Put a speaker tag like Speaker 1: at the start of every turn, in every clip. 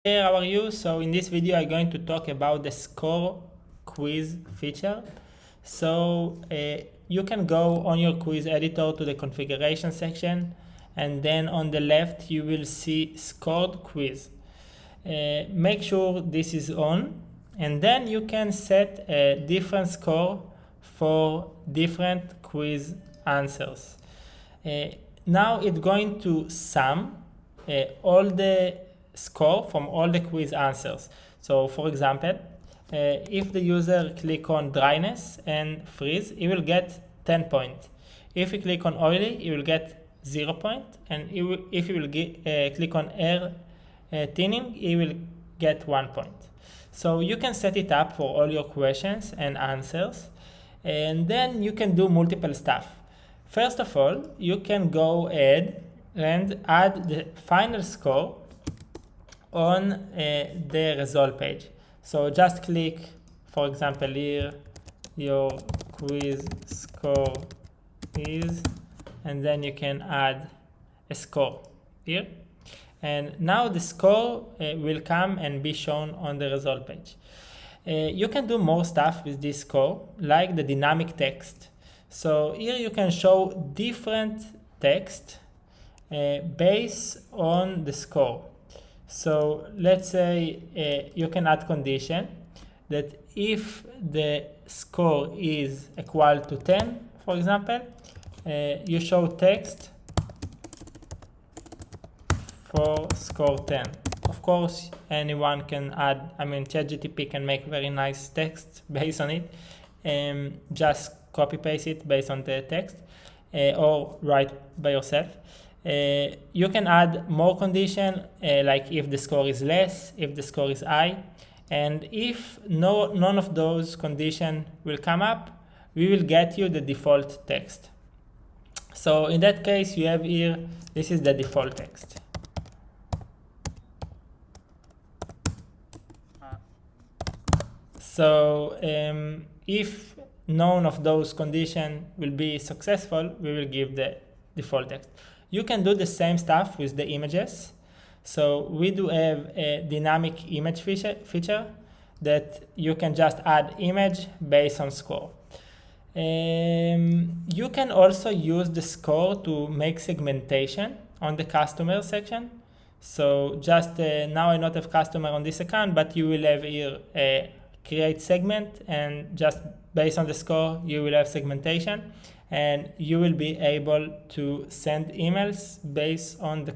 Speaker 1: Hey, how are you? So in this video I'm going to talk about the score quiz feature. So you can go on your quiz editor to the configuration section, and then on the left you will see scored quiz. Make sure this is on, and then you can set a different score for different quiz answers. Now it's going to sum all the score from all the quiz answers. So for example, if the user click on dryness and freeze, he will get 10 points. If you click on oily, he will get 0 point, and if you will click on air thinning, he will get 1 point. So you can set it up for all your questions and answers, and then you can do multiple stuff. First of all, you can go ahead and add the final score on the result page. So just click, for example, here your quiz score is, and then you can add a score here, and now the score will come and be shown on the result page. You can do more stuff with this score, like the dynamic text. So here you can show different text based on the score. So let's say you can add condition that if the score is equal to 10, for example, you show text for score 10. Of course, anyone can add, ChatGPT can make very nice text based on it. Just copy paste it based on the text or write by yourself. You can add more condition, like if the score is less, if the score is high, and if none of those conditions will come up, we will get you the default text. So in that case, you have here, this is the default text. So if none of those conditions will be successful, we will give the default text. You can do the same stuff with the images. So we do have a dynamic image feature that you can just add image based on score. You can also use the score to make segmentation on the customer section. So just now I not have customer on this account, but you will have here a create segment, and just based on the score you will have segmentation, and you will be able to send emails based on the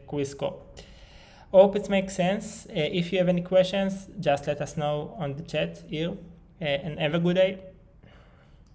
Speaker 1: quiz score. Hope it makes sense. If you have any questions, just let us know on the chat here, and have a good day.